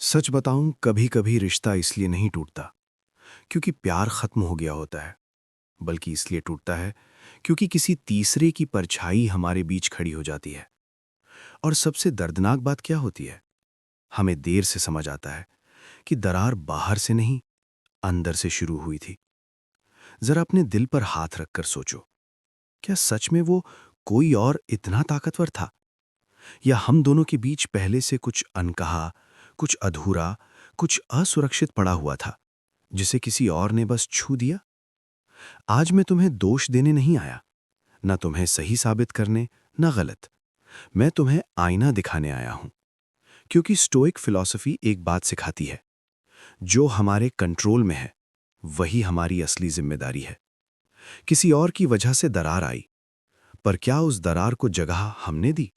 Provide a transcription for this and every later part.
सच बताऊं, कभी कभी रिश्ता इसलिए नहीं टूटता क्योंकि प्यार खत्म हो गया होता है, बल्कि इसलिए टूटता है क्योंकि किसी तीसरे की परछाई हमारे बीच खड़ी हो जाती है। और सबसे दर्दनाक बात क्या होती है? हमें देर से समझ आता है कि दरार बाहर से नहीं, अंदर से शुरू हुई थी। जरा अपने दिल पर हाथ रखकर सोचो, क्या सच में वो कोई और इतना ताकतवर था, या हम दोनों के बीच पहले से कुछ अनकहा, कुछ अधूरा, कुछ असुरक्षित पड़ा हुआ था, जिसे किसी और ने बस छू दिया? आज मैं तुम्हें दोष देने नहीं आया, ना तुम्हें सही साबित करने, ना गलत। मैं तुम्हें आईना दिखाने आया हूं, क्योंकि स्टोइक फिलॉसफी एक बात सिखाती है, जो हमारे कंट्रोल में है वही हमारी असली जिम्मेदारी है। किसी और की वजह से दरार आई, पर क्या उस दरार को जगह हमने दी?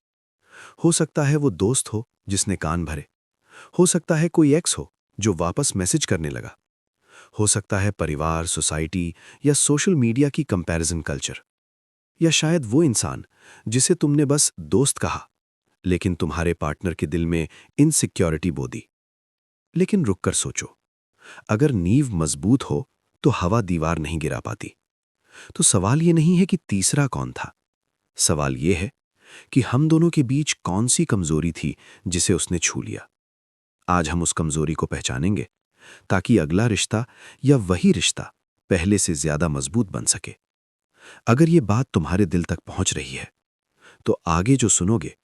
हो सकता है वो दोस्त हो जिसने कान भरे, हो सकता है कोई एक्स हो जो वापस मैसेज करने लगा, हो सकता है परिवार, सोसाइटी या सोशल मीडिया की कंपैरिजन कल्चर, या शायद वो इंसान जिसे तुमने बस दोस्त कहा, लेकिन तुम्हारे पार्टनर के दिल में इनसिक्योरिटी बो दी। लेकिन रुककर सोचो, अगर नींव मजबूत हो तो हवा दीवार नहीं गिरा पाती। तो सवाल ये नहीं है कि तीसरा कौन था, सवाल ये है कि हम दोनों के बीच कौन सी कमजोरी थी जिसे उसने छू लिया। आज हम उस कमजोरी को पहचानेंगे, ताकि अगला रिश्ता या वही रिश्ता पहले से ज्यादा मजबूत बन सके। अगर ये बात तुम्हारे दिल तक पहुंच रही है, तो आगे जो सुनोगे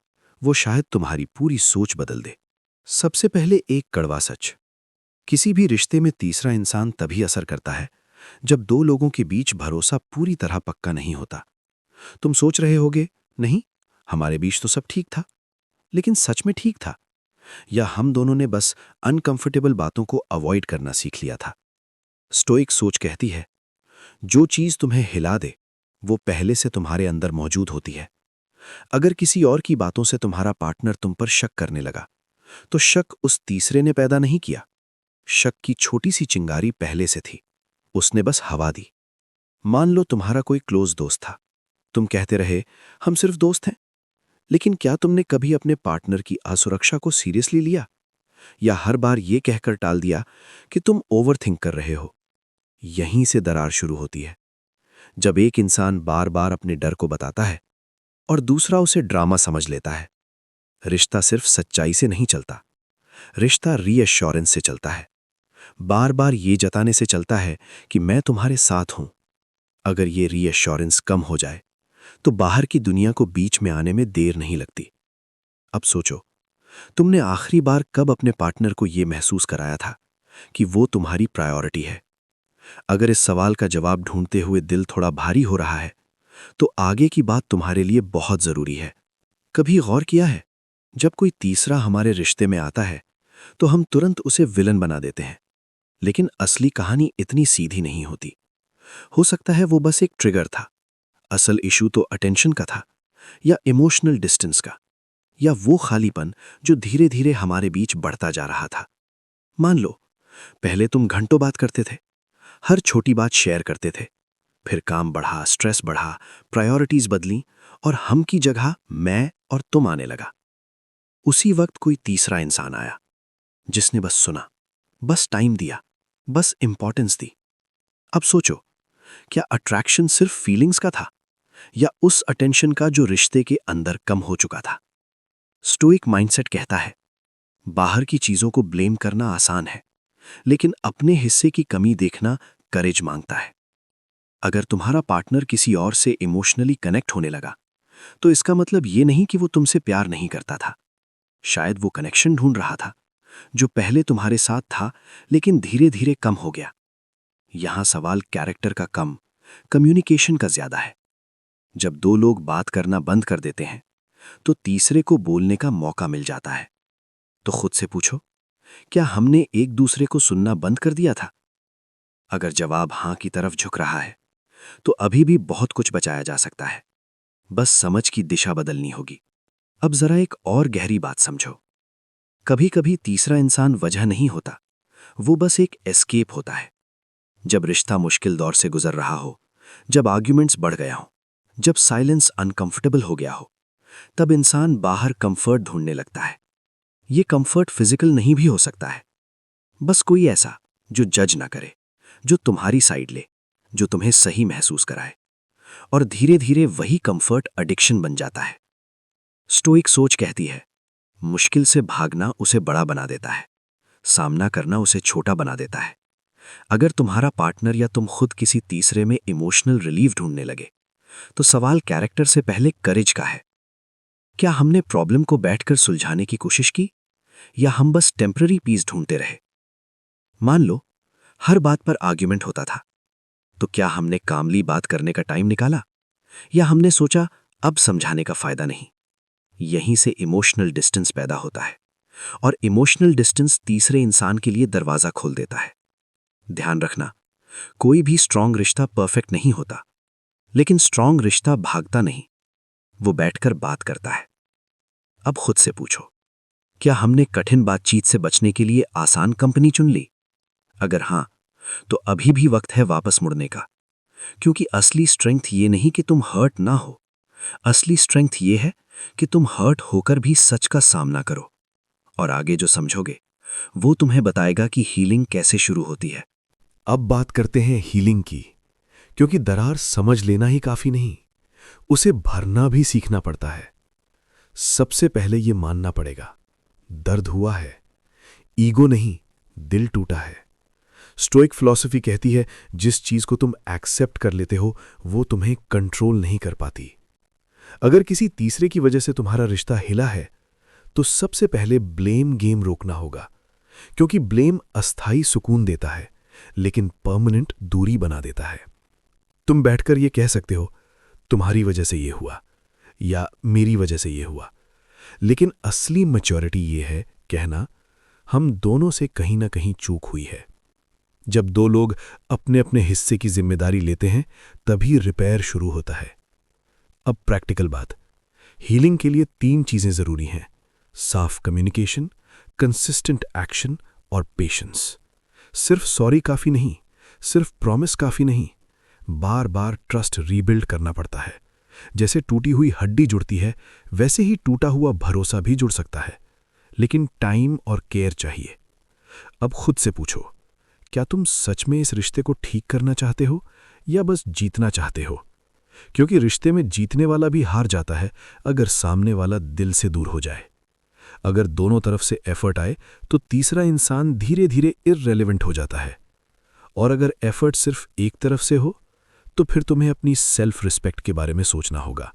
वो शायद तुम्हारी पूरी सोच बदल दे। सबसे पहले एक कड़वा सच, किसी भी रिश्ते में तीसरा इंसान तभी असर करता है जब दो लोगों के बीच भरोसा पूरी तरह पक्का नहीं होता। तुम सोच रहे होगे, नहीं, हमारे बीच तो सब ठीक था। लेकिन सच में ठीक था, या हम दोनों ने बस अनकंफर्टेबल बातों को अवॉइड करना सीख लिया था? स्टोइक सोच कहती है, जो चीज तुम्हें हिला दे वो पहले से तुम्हारे अंदर मौजूद होती है। अगर किसी और की बातों से तुम्हारा पार्टनर तुम पर शक करने लगा, तो शक उस तीसरे ने पैदा नहीं किया। शक की छोटी सी चिंगारी पहले से थी, उसने बस हवा दी। मान लो तुम्हारा कोई क्लोज दोस्त था, तुम कहते रहे, हम सिर्फ दोस्त हैं। लेकिन क्या तुमने कभी अपने पार्टनर की असुरक्षा को सीरियसली लिया, या हर बार यह कहकर टाल दिया कि तुम ओवरथिंक कर रहे हो? यहीं से दरार शुरू होती है। जब एक इंसान बार बार अपने डर को बताता है और दूसरा उसे ड्रामा समझ लेता है, रिश्ता सिर्फ सच्चाई से नहीं चलता, रिश्ता रीअश्योरेंस से चलता है। बार बार ये जताने से चलता है कि मैं तुम्हारे साथ हूं। अगर ये रीअश्योरेंस कम हो जाए, तो बाहर की दुनिया को बीच में आने में देर नहीं लगती। अब सोचो, तुमने आखिरी बार कब अपने पार्टनर को यह महसूस कराया था कि वो तुम्हारी प्रायोरिटी है? अगर इस सवाल का जवाब ढूंढते हुए दिल थोड़ा भारी हो रहा है, तो आगे की बात तुम्हारे लिए बहुत जरूरी है। कभी गौर किया है, जब कोई तीसरा हमारे रिश्ते में आता है तो हम तुरंत उसे विलन बना देते हैं, लेकिन असली कहानी इतनी सीधी नहीं होती। हो सकता है वो बस एक ट्रिगर था, असल इशू तो अटेंशन का था, या इमोशनल डिस्टेंस का, या वो खालीपन जो धीरे धीरे हमारे बीच बढ़ता जा रहा था। मान लो, पहले तुम घंटों बात करते थे, हर छोटी बात शेयर करते थे। फिर काम बढ़ा, स्ट्रेस बढ़ा, प्रायोरिटीज बदली, और हम की जगह मैं और तुम आने लगा। उसी वक्त कोई तीसरा इंसान आया, जिसने बस सुना, बस टाइम दिया, बस इंपॉर्टेंस दी। अब सोचो, क्या अट्रैक्शन सिर्फ फीलिंग्स का था, या उस अटेंशन का जो रिश्ते के अंदर कम हो चुका था? स्टोइक माइंडसेट कहता है, बाहर की चीजों को ब्लेम करना आसान है, लेकिन अपने हिस्से की कमी देखना करेज मांगता है। अगर तुम्हारा पार्टनर किसी और से इमोशनली कनेक्ट होने लगा, तो इसका मतलब ये नहीं कि वो तुमसे प्यार नहीं करता था। शायद वो कनेक्शन ढूंढ रहा था, जो पहले तुम्हारे साथ था लेकिन धीरे धीरे कम हो गया। यहां सवाल कैरेक्टर का कम, कम्युनिकेशन का ज्यादा है। जब दो लोग बात करना बंद कर देते हैं, तो तीसरे को बोलने का मौका मिल जाता है। तो खुद से पूछो, क्या हमने एक दूसरे को सुनना बंद कर दिया था? अगर जवाब हां की तरफ झुक रहा है, तो अभी भी बहुत कुछ बचाया जा सकता है। बस समझ की दिशा बदलनी होगी। अब जरा एक और गहरी बात समझो। कभी कभी तीसरा इंसान वजह नहीं होता, वो बस एक एस्केप होता है। जब रिश्ता मुश्किल दौर से गुजर रहा हो, जब आर्ग्यूमेंट्स बढ़ गया हो, जब साइलेंस अनकंफर्टेबल हो गया हो, तब इंसान बाहर कंफर्ट ढूंढने लगता है। ये कंफर्ट फिजिकल नहीं भी हो सकता है, बस कोई ऐसा जो जज ना करे, जो तुम्हारी साइड ले, जो तुम्हें सही महसूस कराए। और धीरे धीरे वही कंफर्ट एडिक्शन बन जाता है। स्टोइक सोच कहती है, मुश्किल से भागना उसे बड़ा बना देता है, सामना करना उसे छोटा बना देता है। अगर तुम्हारा पार्टनर या तुम खुद किसी तीसरे में इमोशनल रिलीफ ढूंढने लगे, तो सवाल कैरेक्टर से पहले करेज का है। क्या हमने प्रॉब्लम को बैठकर सुलझाने की कोशिश की, या हम बस टेम्पररी पीस ढूंढते रहे? मान लो हर बात पर आर्ग्यूमेंट होता था, तो क्या हमने कामली बात करने का टाइम निकाला, या हमने सोचा अब समझाने का फायदा नहीं? यहीं से इमोशनल डिस्टेंस पैदा होता है, और इमोशनल डिस्टेंस तीसरे इंसान के लिए दरवाजा खोल देता है। ध्यान रखना, कोई भी स्ट्रांग रिश्ता परफेक्ट नहीं होता, लेकिन स्ट्रांग रिश्ता भागता नहीं, वो बैठकर बात करता है। अब खुद से पूछो, क्या हमने कठिन बातचीत से बचने के लिए आसान कंपनी चुन ली? अगर हां, तो अभी भी वक्त है वापस मुड़ने का। क्योंकि असली स्ट्रेंथ ये नहीं कि तुम हर्ट ना हो, असली स्ट्रेंथ ये है कि तुम हर्ट होकर भी सच का सामना करो, और आगे जो समझोगे वो तुम्हें बताएगा कि हीलिंग कैसे शुरू होती है। अब बात करते हैं हीलिंग की, क्योंकि दरार समझ लेना ही काफी नहीं, उसे भरना भी सीखना पड़ता है। सबसे पहले ये मानना पड़ेगा, दर्द हुआ है, ईगो नहीं, दिल टूटा है। स्टोइक फिलॉसफी कहती है, जिस चीज को तुम एक्सेप्ट कर लेते हो वो तुम्हें कंट्रोल नहीं कर पाती। अगर किसी तीसरे की वजह से तुम्हारा रिश्ता हिला है, तो सबसे पहले ब्लेम गेम रोकना होगा, क्योंकि ब्लेम अस्थाई सुकून देता है, लेकिन परमानेंट दूरी बना देता है। तुम बैठकर ये कह सकते हो, तुम्हारी वजह से ये हुआ, या मेरी वजह से ये हुआ, लेकिन असली मैच्योरिटी ये है कहना, हम दोनों से कहीं ना कहीं चूक हुई है। जब दो लोग अपने अपने हिस्से की जिम्मेदारी लेते हैं, तभी रिपेयर शुरू होता है। अब प्रैक्टिकल बात, हीलिंग के लिए 3 चीजें जरूरी हैं: साफ कम्युनिकेशन, कंसिस्टेंट एक्शन और पेशेंस। सिर्फ सॉरी काफी नहीं, सिर्फ प्रॉमिस काफी नहीं, बार बार ट्रस्ट रीबिल्ड करना पड़ता है। जैसे टूटी हुई हड्डी जुड़ती है, वैसे ही टूटा हुआ भरोसा भी जुड़ सकता है, लेकिन टाइम और केयर चाहिए। अब खुद से पूछो, क्या तुम सच में इस रिश्ते को ठीक करना चाहते हो, या बस जीतना चाहते हो? क्योंकि रिश्ते में जीतने वाला भी हार जाता है अगर सामने वाला दिल से दूर हो जाए। अगर दोनों तरफ से एफर्ट आए, तो तीसरा इंसान धीरे धीरे इररिलेवेंट हो जाता है। और अगर एफर्ट सिर्फ एक तरफ से हो, तो फिर तुम्हें अपनी सेल्फ रिस्पेक्ट के बारे में सोचना होगा।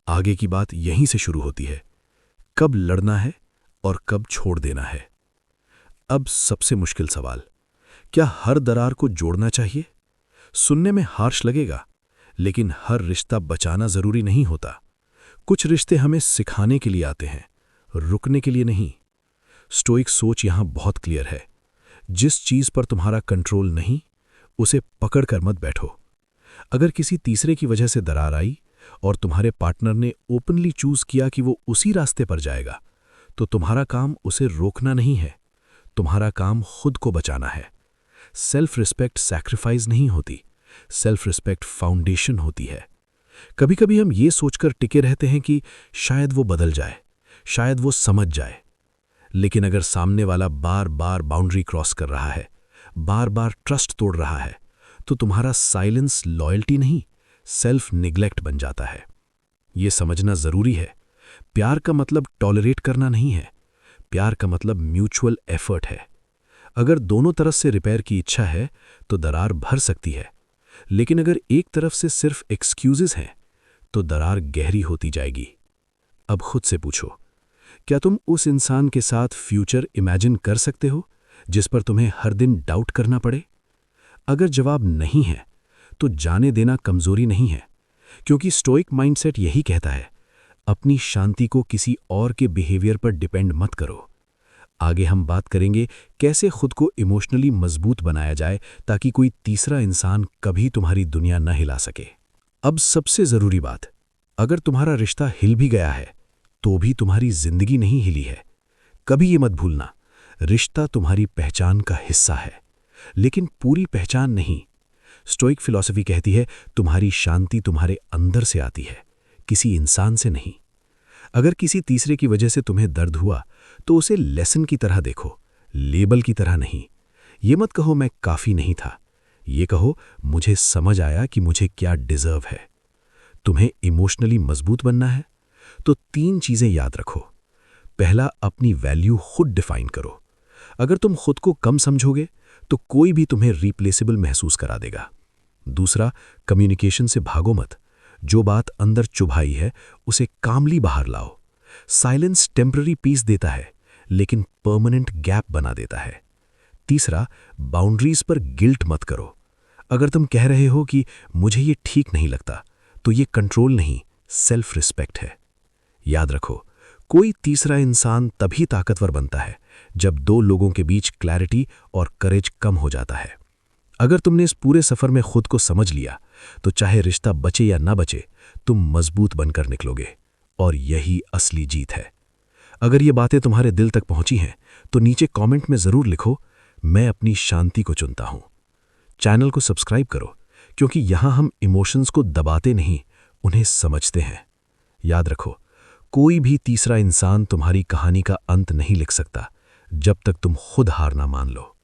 आगे की बात यहीं से शुरू होती है, कब लड़ना है और कब छोड़ देना है। अब सबसे मुश्किल सवाल, क्या हर दरार को जोड़ना चाहिए? सुनने में हार्श लगेगा, लेकिन हर रिश्ता बचाना जरूरी नहीं होता। कुछ रिश्ते हमें सिखाने के लिए आते हैं, रुकने के लिए नहीं। स्टोइक सोच यहां बहुत क्लियर है, जिस चीज पर तुम्हारा कंट्रोल नहीं, उसे पकड़कर मत बैठो। अगर किसी तीसरे की वजह से दरार आई और तुम्हारे पार्टनर ने ओपनली चूज किया कि वो उसी रास्ते पर जाएगा, तो तुम्हारा काम उसे रोकना नहीं है, तुम्हारा काम खुद को बचाना है। सेल्फ रिस्पेक्ट सैक्रिफाइस नहीं होती, सेल्फ रिस्पेक्ट फाउंडेशन होती है। कभी कभी हम ये सोचकर टिके रहते हैं कि शायद वो बदल जाए, शायद वो समझ जाए। लेकिन अगर सामने वाला बार बार बाउंड्री क्रॉस कर रहा है, बार बार ट्रस्ट तोड़ रहा है, तो तुम्हारा साइलेंस लॉयल्टी नहीं, सेल्फ निग्लेक्ट बन जाता है। यह समझना जरूरी है, प्यार का मतलब टॉलरेट करना नहीं है, प्यार का मतलब म्यूचुअल एफर्ट है। अगर दोनों तरफ से रिपेयर की इच्छा है, तो दरार भर सकती है, लेकिन अगर एक तरफ से सिर्फ एक्सक्यूजेस हैं, तो दरार गहरी होती जाएगी। अब खुद से पूछो, क्या तुम उस इंसान के साथ फ्यूचर इमेजिन कर सकते हो जिस पर तुम्हें हर दिन डाउट करना पड़े? अगर जवाब नहीं है, तो जाने देना कमजोरी नहीं है, क्योंकि स्टोइक माइंडसेट यही कहता है, अपनी शांति को किसी और के बिहेवियर पर डिपेंड मत करो। आगे हम बात करेंगे कैसे खुद को इमोशनली मजबूत बनाया जाए, ताकि कोई तीसरा इंसान कभी तुम्हारी दुनिया न हिला सके। अब सबसे जरूरी बात, अगर तुम्हारा रिश्ता हिल भी गया है, तो भी तुम्हारी जिंदगी नहीं हिली है। कभी ये मत भूलना, रिश्ता तुम्हारी पहचान का हिस्सा है, लेकिन पूरी पहचान नहीं। स्टोइक फिलॉसफी कहती है, तुम्हारी शांति तुम्हारे अंदर से आती है, किसी इंसान से नहीं। अगर किसी तीसरे की वजह से तुम्हें दर्द हुआ, तो उसे लेसन की तरह देखो, लेबल की तरह नहीं। ये मत कहो मैं काफ़ी नहीं था, ये कहो मुझे समझ आया कि मुझे क्या डिज़र्व है। तुम्हें इमोशनली मजबूत बनना है तो 3 चीज़ें याद रखो। पहला, अपनी वैल्यू खुद डिफाइन करो। अगर तुम खुद को कम समझोगे तो कोई भी तुम्हें रिप्लेसेबल महसूस करा देगा। दूसरा, कम्युनिकेशन से भागो मत। जो बात अंदर चुभाई है उसे कामली बाहर लाओ। साइलेंस टेम्पररी पीस देता है लेकिन परमानेंट गैप बना देता है। तीसरा, बाउंड्रीज पर गिल्ट मत करो। अगर तुम कह रहे हो कि मुझे ये ठीक नहीं लगता, तो ये कंट्रोल नहीं, सेल्फ रिस्पेक्ट है। याद रखो, कोई तीसरा इंसान तभी ताकतवर बनता है जब 2 लोगों के बीच क्लैरिटी और करेज कम हो जाता है। अगर तुमने इस पूरे सफर में खुद को समझ लिया तो चाहे रिश्ता बचे या ना बचे, तुम मजबूत बनकर निकलोगे। और यही असली जीत है। अगर ये बातें तुम्हारे दिल तक पहुंची हैं तो नीचे कमेंट में जरूर लिखो, मैं अपनी शांति को चुनता हूं। चैनल को सब्सक्राइब करो, क्योंकि यहां हम इमोशंस को दबाते नहीं, उन्हें समझते हैं। याद रखो, कोई भी तीसरा इंसान तुम्हारी कहानी का अंत नहीं लिख सकता जब तक तुम खुद हार ना मान लो।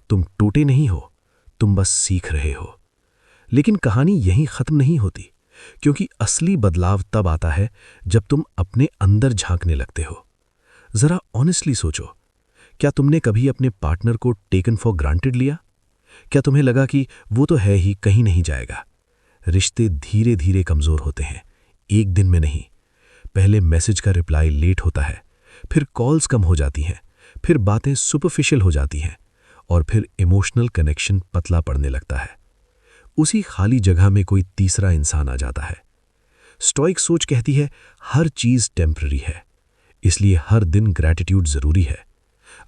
तुम टूटे नहीं हो, तुम बस सीख रहे हो। लेकिन कहानी यहीं खत्म नहीं होती, क्योंकि असली बदलाव तब आता है जब तुम अपने अंदर झांकने लगते हो। जरा ऑनेस्टली सोचो, क्या तुमने कभी अपने पार्टनर को टेकन फॉर ग्रांटेड लिया? क्या तुम्हें लगा कि वो तो है ही, कहीं नहीं जाएगा? रिश्ते धीरे धीरे कमजोर होते हैं, एक दिन में नहीं। पहले मैसेज का रिप्लाई लेट होता है, फिर कॉल्स कम हो जाती हैं, फिर बातें सुपरफिशियल हो जाती हैं, और फिर इमोशनल कनेक्शन पतला पड़ने लगता है। उसी खाली जगह में कोई तीसरा इंसान आ जाता है। स्टोइक सोच कहती है हर चीज टेम्पररी है, इसलिए हर दिन ग्रैटिट्यूड जरूरी है।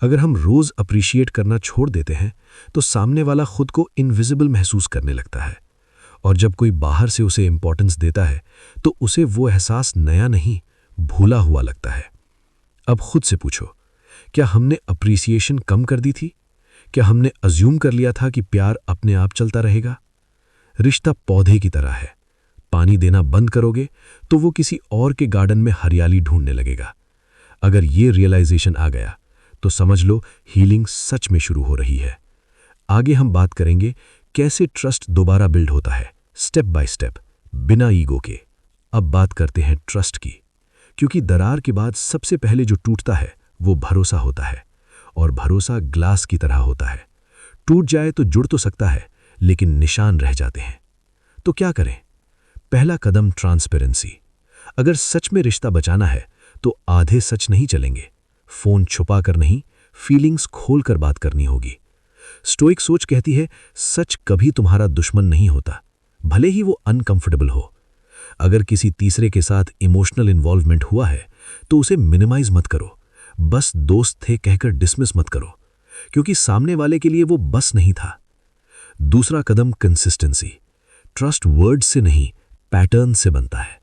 अगर हम रोज अप्रिशिएट करना छोड़ देते हैं तो सामने वाला खुद को इनविजिबल महसूस करने लगता है, और जब कोई बाहर से उसे इंपॉर्टेंस देता है तो उसे वो एहसास नया नहीं, भूला हुआ लगता है। अब खुद से पूछो, क्या हमने अप्रिसिएशन कम कर दी थी? क्या हमने अज्यूम कर लिया था कि प्यार अपने आप चलता रहेगा? रिश्ता पौधे की तरह है, पानी देना बंद करोगे तो वो किसी और के गार्डन में हरियाली ढूंढने लगेगा। अगर ये रियलाइजेशन आ गया तो समझ लो हीलिंग सच में शुरू हो रही है। आगे हम बात करेंगे कैसे ट्रस्ट दोबारा बिल्ड होता है, स्टेप बाय स्टेप, बिना ईगो के। अब बात करते हैं ट्रस्ट की, क्योंकि दरार के बाद सबसे पहले जो टूटता है वो भरोसा होता है, और भरोसा ग्लास की तरह होता है। टूट जाए तो जुड़ तो सकता है, लेकिन निशान रह जाते हैं। तो क्या करें? पहला कदम, ट्रांसपेरेंसी। अगर सच में रिश्ता बचाना है तो आधे सच नहीं चलेंगे। फोन छुपा कर नहीं, फीलिंग्स खोल कर बात करनी होगी। स्टोइक सोच कहती है सच कभी तुम्हारा दुश्मन नहीं होता, भले ही वो अनकंफर्टेबल हो। अगर किसी तीसरे के साथ इमोशनल इन्वॉल्वमेंट हुआ है तो उसे मिनिमाइज मत करो, बस दोस्त थे कहकर डिसमिस मत करो, क्योंकि सामने वाले के लिए वो बस नहीं था। दूसरा कदम, कंसिस्टेंसी। ट्रस्ट वर्ड से नहीं, पैटर्न से बनता है।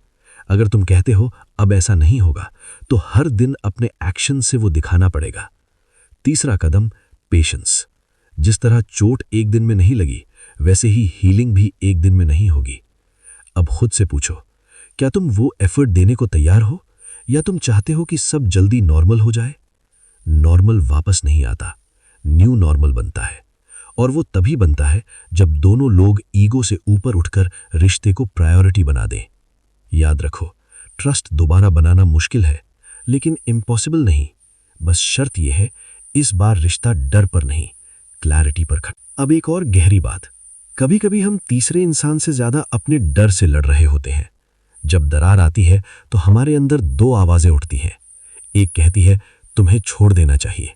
अगर तुम कहते हो अब ऐसा नहीं होगा, तो हर दिन अपने एक्शन से वो दिखाना पड़ेगा। तीसरा कदम, पेशेंस। जिस तरह चोट एक दिन में नहीं लगी, वैसे ही हीलिंग भी एक दिन में नहीं होगी। अब खुद से पूछो, क्या तुम वो एफर्ट देने को तैयार हो, या तुम चाहते हो कि सब जल्दी नॉर्मल हो जाए? नॉर्मल वापस नहीं आता, न्यू नॉर्मल बनता है, और वो तभी बनता है जब दोनों लोग ईगो से ऊपर उठकर रिश्ते को प्रायोरिटी बना दें। याद रखो, ट्रस्ट दोबारा बनाना मुश्किल है, लेकिन इम्पॉसिबल नहीं। बस शर्त यह है, इस बार रिश्ता डर पर नहीं, क्लैरिटी पर खड़ा। अब एक और गहरी बात, कभी कभी हम तीसरे इंसान से ज्यादा अपने डर से लड़ रहे होते हैं। जब दरार आती है तो हमारे अंदर 2 आवाजें उठती हैं। एक कहती है तुम्हें छोड़ देना चाहिए,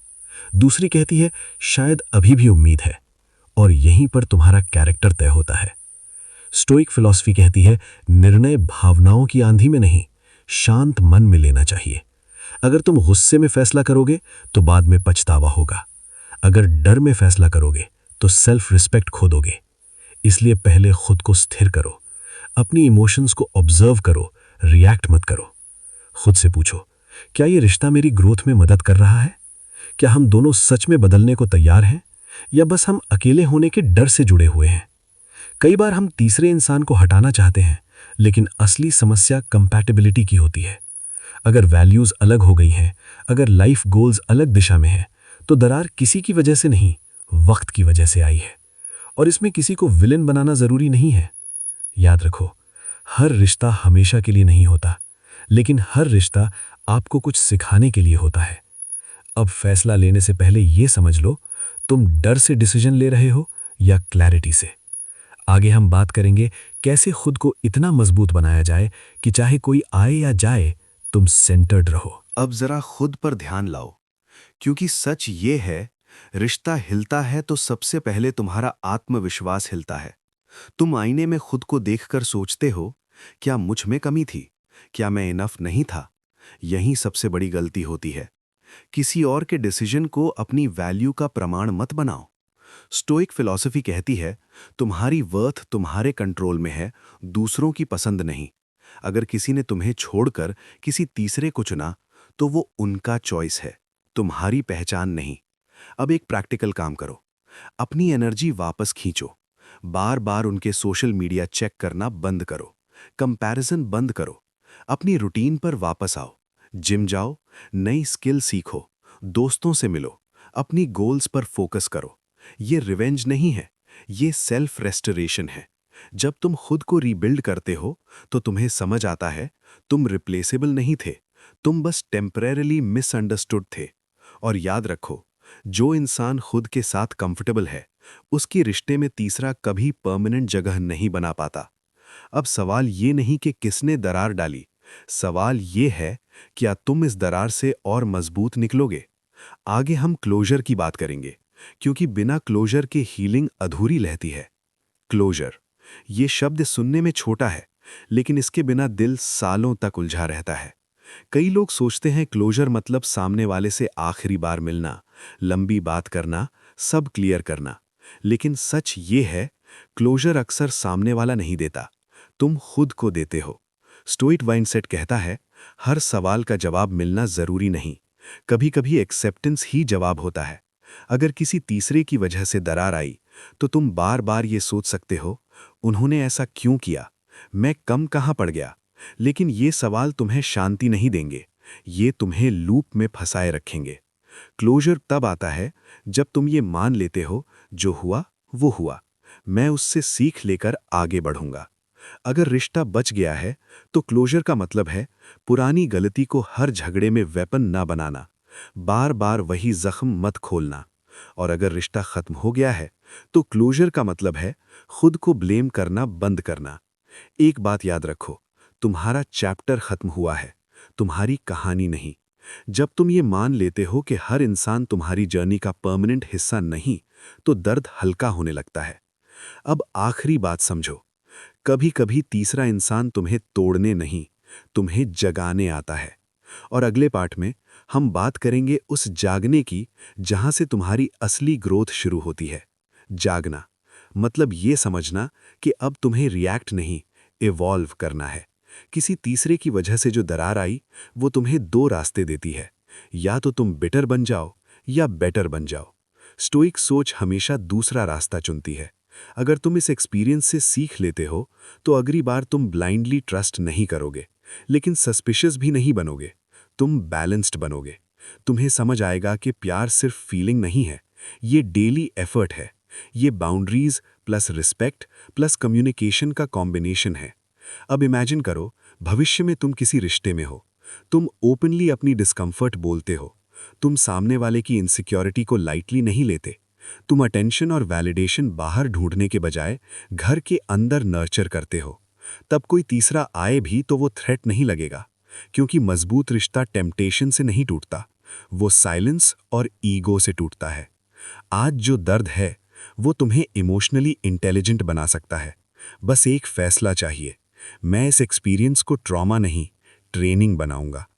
दूसरी कहती है शायद अभी भी उम्मीद है। और यहीं पर तुम्हारा कैरेक्टर तय होता है। स्टोइक फिलॉसफी कहती है निर्णय भावनाओं की आंधी में नहीं, शांत मन में लेना चाहिए। अगर तुम गुस्से में फैसला करोगे तो बाद में पछतावा होगा। अगर डर में फैसला करोगे तो सेल्फ रिस्पेक्ट खो दोगे। इसलिए पहले खुद को स्थिर करो, अपनी इमोशंस को ऑब्जर्व करो, रिएक्ट मत करो। खुद से पूछो, क्या ये रिश्ता मेरी ग्रोथ में मदद कर रहा है? क्या हम दोनों सच में बदलने को तैयार हैं, या बस हम अकेले होने के डर से जुड़े हुए हैं? कई बार हम तीसरे इंसान को हटाना चाहते हैं, लेकिन असली समस्या कंपैटिबिलिटी की होती है। अगर वैल्यूज अलग हो गई हैं, अगर लाइफ गोल्स अलग दिशा में है तो दरार किसी की वजह से नहीं, वक्त की वजह से आई है। और इसमें किसी को विलेन बनाना जरूरी नहीं है। याद रखो, हर रिश्ता हमेशा के लिए नहीं होता, लेकिन हर रिश्ता आपको कुछ सिखाने के लिए होता है। अब फैसला लेने से पहले यह समझ लो, तुम डर से डिसीजन ले रहे हो या क्लैरिटी से। आगे हम बात करेंगे कैसे खुद को इतना मजबूत बनाया जाए कि चाहे कोई आए या जाए, तुम सेंटर्ड रहो। अब जरा खुद पर ध्यान लाओ, क्योंकि सच ये है, रिश्ता हिलता है तो सबसे पहले तुम्हारा आत्मविश्वास हिलता है। तुम आईने में खुद को देखकर सोचते हो, क्या मुझ में कमी थी? क्या मैं इनफ नहीं था? यही सबसे बड़ी गलती होती है। किसी और के डिसीजन को अपनी वैल्यू का प्रमाण मत बनाओ। स्टोइक फिलॉसफी कहती है, तुम्हारी वर्थ तुम्हारे कंट्रोल में है, दूसरों की पसंद नहीं। अगर किसी ने तुम्हें छोड़कर किसी तीसरे को चुना, तो वो उनका चॉइस है, तुम्हारी पहचान नहीं। अब एक प्रैक्टिकल काम करो, अपनी एनर्जी वापस खींचो। बार बार उनके सोशल मीडिया चेक करना बंद करो, कंपैरिजन बंद करो, अपनी रूटीन पर वापस आओ। जिम जाओ, नई स्किल सीखो, दोस्तों से मिलो, अपनी गोल्स पर फोकस करो। ये रिवेंज नहीं है, ये सेल्फ रेस्टोरेशन है। जब तुम खुद को रीबिल्ड करते हो, तो तुम्हें समझ आता है, तुम रिप्लेसेबल नहीं थे, तुम बस टेम्परेरली मिसअंडरस्टूड थे। और याद रखो, जो इंसान खुद के साथ कंफर्टेबल है, उसके रिश्ते में तीसरा कभी परमानेंट जगह नहीं बना पाता। अब सवाल ये नहीं कि किसने दरार डाली, सवाल ये है, क्या तुम इस दरार से और मजबूत निकलोगे? आगे हम क्लोजर की बात करेंगे, क्योंकि बिना क्लोजर के हीलिंग अधूरी रहती है। क्लोजर, ये शब्द सुनने में छोटा है, लेकिन इसके बिना दिल सालों तक उलझा रहता है। कई लोग सोचते हैं क्लोजर मतलब सामने वाले से आखिरी बार मिलना, लंबी बात करना, सब क्लियर करना। लेकिन सच ये है, क्लोजर अक्सर सामने वाला नहीं देता, तुम खुद को देते हो। स्टोइक माइंडसेट कहता है, हर सवाल का जवाब मिलना जरूरी नहीं, कभी-कभी एक्सेप्टेंस ही जवाब होता है। अगर किसी तीसरे की वजह से दरार आई, तो तुम बार बार ये सोच सकते हो, उन्होंने ऐसा क्यों किया, मैं कम कहाँ पड़ गया। लेकिन ये सवाल तुम्हें शांति नहीं देंगे, ये तुम्हें लूप में फंसाए रखेंगे। क्लोजर तब आता है जब तुम ये मान लेते हो, जो हुआ वो हुआ, मैं उससे सीख लेकर आगे बढ़ूंगा। अगर रिश्ता बच गया है, तो क्लोजर का मतलब है पुरानी गलती को हर झगड़े में वेपन ना बनाना, बार बार वही जख्म मत खोलना। और अगर रिश्ता खत्म हो गया है, तो क्लोजर का मतलब है खुद को ब्लेम करना बंद करना। एक बात याद रखो, तुम्हारा चैप्टर खत्म हुआ है, तुम्हारी कहानी नहीं। जब तुम ये मान लेते हो कि हर इंसान तुम्हारी जर्नी का परमानेंट हिस्सा नहीं, तो दर्द हल्का होने लगता है। अब आखिरी बात समझो, कभी कभी तीसरा इंसान तुम्हें तोड़ने नहीं, तुम्हें जगाने आता है। और अगले पार्ट में हम बात करेंगे उस जागने की, जहां से तुम्हारी असली ग्रोथ शुरू होती है। जागना मतलब ये समझना कि अब तुम्हें रिएक्ट नहीं, इवॉल्व करना है। किसी तीसरे की वजह से जो दरार आई, वो तुम्हें दो रास्ते देती है, या तो तुम बिटर बन जाओ या बेटर बन जाओ। स्टोइक सोच हमेशा दूसरा रास्ता चुनती है। अगर तुम इस एक्सपीरियंस से सीख लेते हो, तो अगली बार तुम ब्लाइंडली ट्रस्ट नहीं करोगे, लेकिन सस्पिशियस भी नहीं बनोगे, तुम बैलेंस्ड बनोगे। तुम्हें समझ आएगा कि प्यार सिर्फ फीलिंग नहीं है, ये डेली एफर्ट है, ये boundaries plus respect plus communication का कॉम्बिनेशन है। अब इमेजिन करो, भविष्य में तुम किसी रिश्ते में हो, तुम ओपनली अपनी डिस्कम्फर्ट बोलते हो, तुम सामने वाले की इनसिक्योरिटी को लाइटली नहीं लेते, तुम अटेंशन और वैलिडेशन बाहर ढूंढने के बजाय घर के अंदर नर्चर करते हो। तब कोई तीसरा आए भी तो वो थ्रेट नहीं लगेगा, क्योंकि मजबूत रिश्ता टेम्पटेशन से नहीं टूटता, वो साइलेंस और ईगो से टूटता है। आज जो दर्द है, वो तुम्हें इमोशनली इंटेलिजेंट बना सकता है। बस एक फैसला चाहिए, मैं इस एक्सपीरियंस को ट्रॉमा नहीं, ट्रेनिंग बनाऊंगा।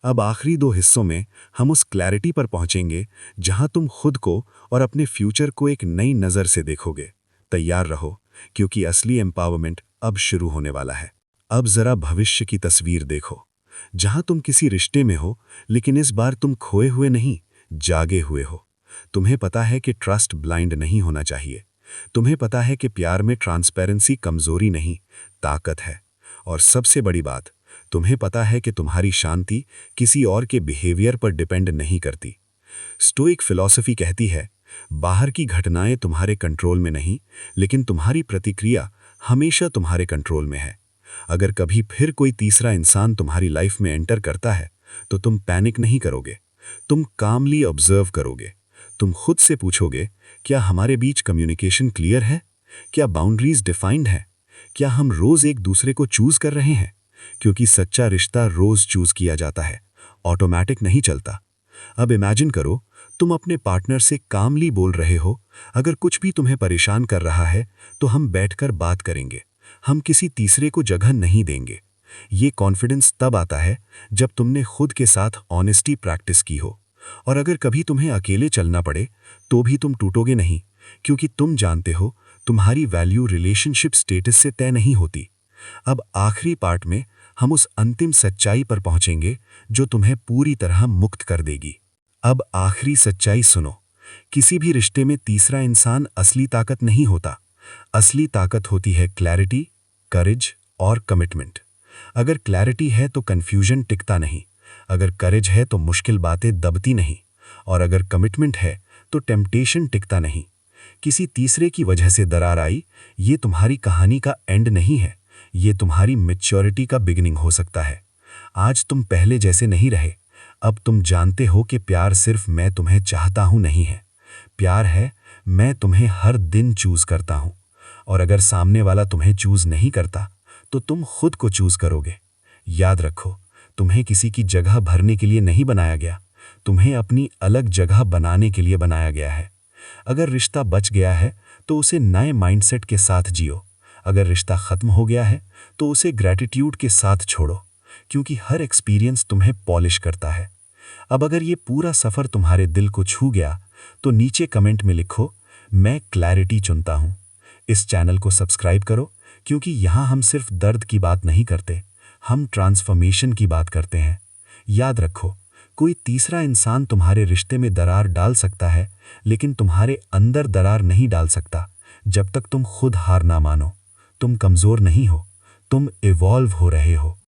अब आखिरी दो हिस्सों में हम उस क्लैरिटी पर पहुंचेंगे, जहां तुम खुद को और अपने फ्यूचर को एक नई नज़र से देखोगे। तैयार रहो, क्योंकि असली एम्पावरमेंट अब शुरू होने वाला है। अब जरा भविष्य की तस्वीर देखो, जहां तुम किसी रिश्ते में हो, लेकिन इस बार तुम खोए हुए नहीं, जागे हुए हो। तुम्हें पता है कि ट्रस्ट ब्लाइंड नहीं होना चाहिए, तुम्हें पता है कि प्यार में ट्रांसपेरेंसी कमजोरी नहीं, ताकत है। और सबसे बड़ी बात, तुम्हें पता है कि तुम्हारी शांति किसी और के बिहेवियर पर डिपेंड नहीं करती। स्टोइक फिलॉसफी कहती है, बाहर की घटनाएं तुम्हारे कंट्रोल में नहीं, लेकिन तुम्हारी प्रतिक्रिया हमेशा तुम्हारे कंट्रोल में है। अगर कभी फिर कोई तीसरा इंसान तुम्हारी लाइफ में एंटर करता है, तो तुम पैनिक नहीं करोगे, तुम कामली ऑब्जर्व करोगे। तुम खुद से पूछोगे, क्या हमारे बीच कम्युनिकेशन क्लियर है? क्या बाउंड्रीज डिफाइंड है? क्या हम रोज एक दूसरे को चूज कर रहे हैं? क्योंकि सच्चा रिश्ता रोज चूज किया जाता है, ऑटोमेटिक नहीं चलता। अब इमेजिन करो, तुम अपने पार्टनर से कामली बोल रहे हो, अगर कुछ भी तुम्हें परेशान कर रहा है तो हम बैठकर बात करेंगे, हम किसी तीसरे को जगह नहीं देंगे। ये कॉन्फिडेंस तब आता है जब तुमने खुद के साथ ऑनेस्टी प्रैक्टिस की हो। और अगर कभी तुम्हें अकेले चलना पड़े तो भी तुम टूटोगे नहीं, क्योंकि तुम जानते हो तुम्हारी वैल्यू रिलेशनशिप स्टेटस से तय नहीं होती। अब आखिरी पार्ट में हम उस अंतिम सच्चाई पर पहुंचेंगे जो तुम्हें पूरी तरह मुक्त कर देगी। अब आखिरी सच्चाई सुनो, किसी भी रिश्ते में तीसरा इंसान असली ताकत नहीं होता। असली ताकत होती है क्लैरिटी, करेज और कमिटमेंट। अगर क्लैरिटी है तो कंफ्यूजन टिकता नहीं, अगर करेज है तो मुश्किल बातें दबती नहीं, और अगर कमिटमेंट है तो टेम्पटेशन टिकता नहीं। किसी तीसरे की वजह से दरार आई, ये तुम्हारी कहानी का एंड नहीं है, ये तुम्हारी मैच्योरिटी का बिगिनिंग हो सकता है। आज तुम पहले जैसे नहीं रहे, अब तुम जानते हो कि प्यार सिर्फ मैं तुम्हें चाहता हूं नहीं है, प्यार है मैं तुम्हें हर दिन चूज करता हूं। और अगर सामने वाला तुम्हें चूज नहीं करता तो तुम खुद को चूज करोगे। याद रखो, तुम्हें किसी की जगह भरने के लिए नहीं बनाया गया, तुम्हें अपनी अलग जगह बनाने के लिए बनाया गया है। अगर रिश्ता बच गया है तो उसे नए माइंडसेट के साथ जियो, अगर रिश्ता खत्म हो गया है तो उसे ग्रैटिट्यूड के साथ छोड़ो, क्योंकि हर एक्सपीरियंस तुम्हें पॉलिश करता है। अब अगर ये पूरा सफर तुम्हारे दिल को छू गया तो नीचे कमेंट में लिखो, मैं क्लैरिटी चुनता हूं। इस चैनल को सब्सक्राइब करो, क्योंकि यहां हम सिर्फ दर्द की बात नहीं करते, हम ट्रांसफॉर्मेशन की बात करते हैं। याद रखो, कोई तीसरा इंसान तुम्हारे रिश्ते में दरार डाल सकता है, लेकिन तुम्हारे अंदर दरार नहीं डाल सकता जब तक तुम खुद हार ना मानो। तुम कमजोर नहीं हो, तुम इवॉल्व हो रहे हो।